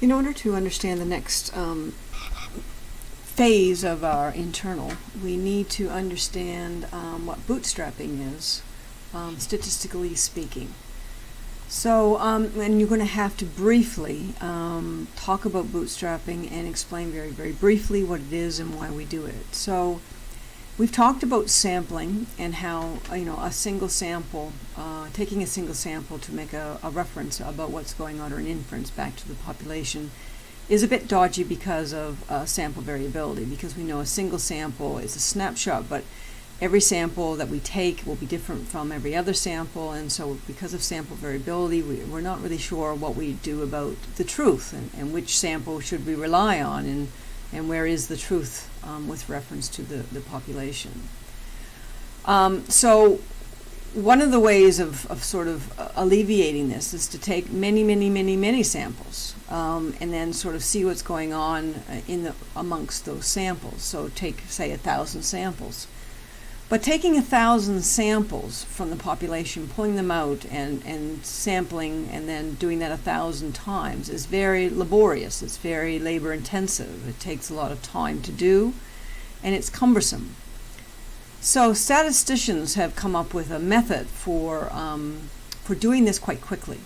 In order to understand the next phase of our internal, we need to understand what bootstrapping is, statistically speaking. So, and you're going to have to briefly talk about bootstrapping and explain very, very briefly what it is and why we do it. So, we've talked about sampling and how, a single sample, taking a single sample to make a reference about what's going on or an inference back to the population is a bit dodgy because of sample variability, because we know a single sample is a snapshot, but every sample that we take will be different from every other sample, and so because of sample variability, we're not really sure what we do about the truth and which sample should we rely on and where is the truth with reference to the population. So one of the ways of sort of alleviating this is to take many samples and then sort of see what's going on amongst those samples. So take, say, 1,000 samples. But taking 1,000 samples from the population, pulling them out and sampling and then doing that 1,000 times is very laborious. It's very labor intensive. It takes a lot of time to do, and it's cumbersome. So statisticians have come up with a method for doing this quite quickly.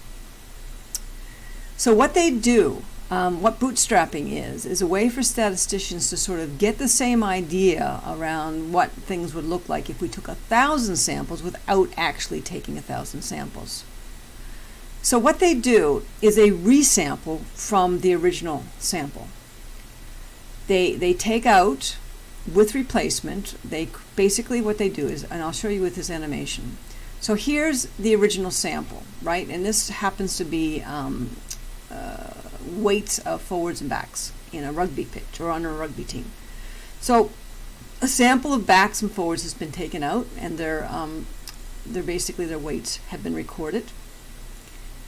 So what they do, what bootstrapping is a way for statisticians to sort of get the same idea around what things would look like if we took 1,000 samples without actually taking 1,000 samples. So what they do is they resample from the original sample. They take out with replacement. They basically what they do is, and I'll show you with this animation. So here's the original sample, right? And this happens to be weights of forwards and backs in a rugby pitch or on a rugby team. So a sample of backs and forwards has been taken out, and their basically their weights have been recorded.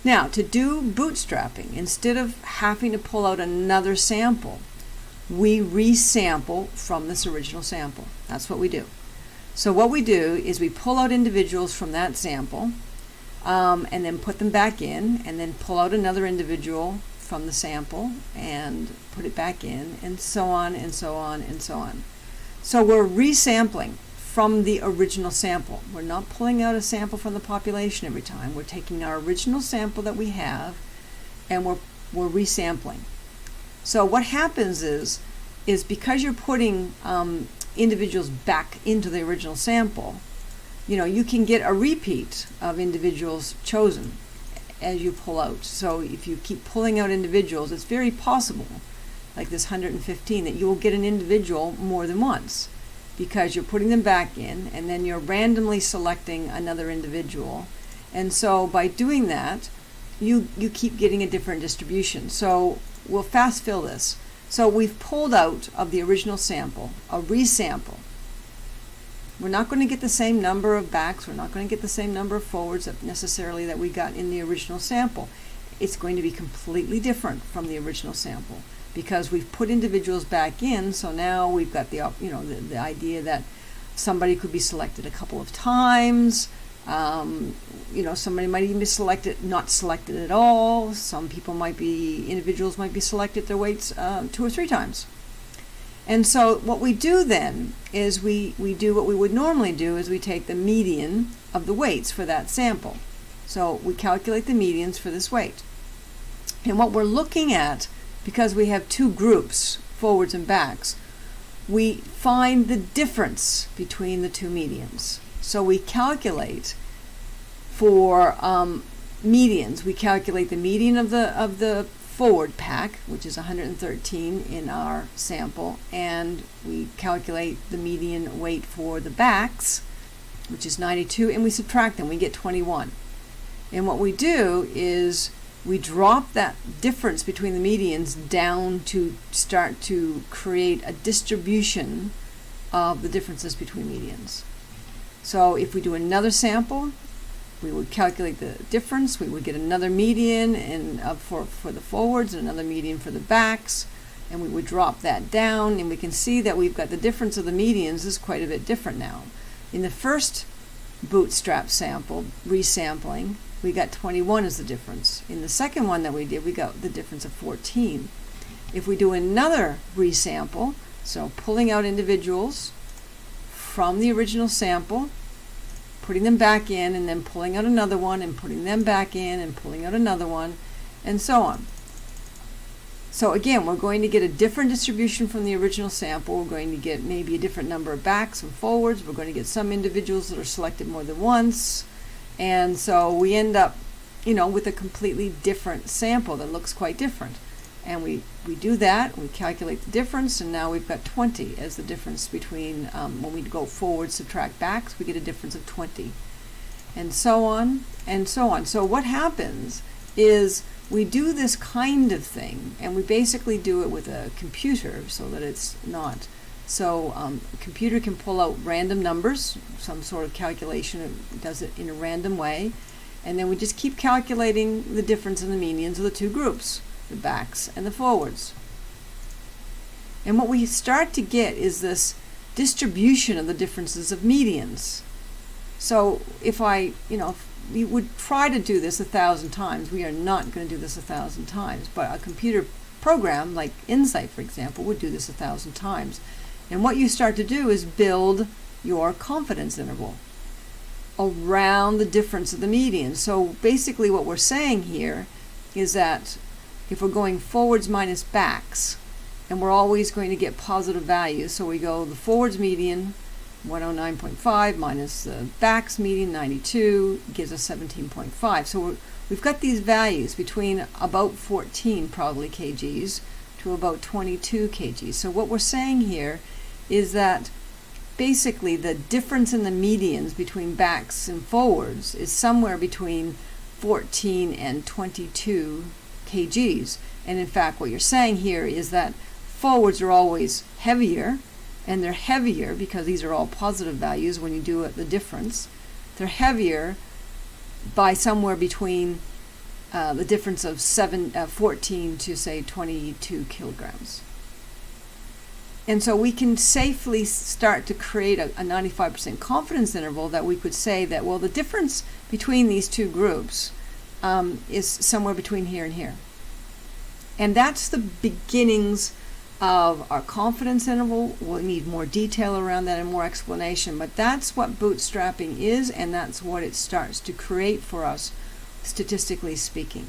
Now, to do bootstrapping, instead of having to pull out another sample, we resample from this original sample. That's what we do. So what we do is we pull out individuals from that sample and then put them back in, and then pull out another individual from the sample and put it back in, and so on and so on and so on. So we're resampling from the original sample. We're not pulling out a sample from the population every time. We're taking our original sample that we have and we're resampling. So what happens is because you're putting individuals back into the original sample, you can get a repeat of individuals chosen as you pull out. So if you keep pulling out individuals, it's very possible, like this 115, that you will get an individual more than once, because you're putting them back in and then you're randomly selecting another individual. And so by doing that, you keep getting a different distribution. So we'll fast fill this. So we've pulled out of the original sample a resample. We're not going to get the same number of backs. We're not going to get the same number of forwards necessarily that we got in the original sample. It's going to be completely different from the original sample because we've put individuals back in. So now we've got the idea that somebody could be selected a couple of times. Somebody might even be not selected at all. Some individuals might be selected their weights 2 or 3 times. And so what we do then is we do what we would normally do is we take the median of the weights for that sample. So we calculate the medians for this weight. And what we're looking at, because we have 2 groups, forwards and backs, we find the difference between the 2 medians. So we calculate for medians. We calculate the median of the forward pack, which is 113 in our sample, and we calculate the median weight for the backs, which is 92, and we subtract them. We get 21. And what we do is we drop that difference between the medians down to start to create a distribution of the differences between medians. So if we do another sample, we would calculate the difference. We would get another median for the forwards and another median for the backs, and we would drop that down, and we can see that we've got the difference of the medians is quite a bit different now. In the first bootstrap sample, resampling, we got 21 as the difference. In the second one that we did, we got the difference of 14. If we do another resample, so pulling out individuals from the original sample, putting them back in, and then pulling out another one and putting them back in and pulling out another one, and so on. So again, we're going to get a different distribution from the original sample. We're going to get maybe a different number of backs and forwards. We're going to get some individuals that are selected more than once. And so we end up, with a completely different sample that looks quite different. And we do that, we calculate the difference, and now we've got 20 as the difference between, when we go forward, subtract backs, we get a difference of 20. And so on, and so on. So what happens is we do this kind of thing, and we basically do it with a computer so that it's not. So a computer can pull out random numbers, some sort of calculation, it does it in a random way, and then we just keep calculating the difference in the medians of the two groups, the backs and the forwards. And what we start to get is this distribution of the differences of medians. So if we would try to do this 1,000 times, we are not going to do this 1,000 times, but a computer program like Insight, for example, would do this 1,000 times. And what you start to do is build your confidence interval around the difference of the median. So basically what we're saying here is that if we're going forwards minus backs, and we're always going to get positive values, so we go the forwards median, 109.5, minus the backs median, 92, gives us 17.5. So we've got these values between about 14 probably kgs to about 22 kgs. So what we're saying here is that basically the difference in the medians between backs and forwards is somewhere between 14 and 22 kgs. And in fact, what you're saying here is that forwards are always heavier, and they're heavier because these are all positive values when you do the difference. They're heavier by somewhere between the difference of 14 to say 22 kilograms. And so we can safely start to create a 95% confidence interval that we could say that, well, the difference between these two groups is somewhere between here and here. And that's the beginnings of our confidence interval. We'll need more detail around that and more explanation, but that's what bootstrapping is, and that's what it starts to create for us, statistically speaking.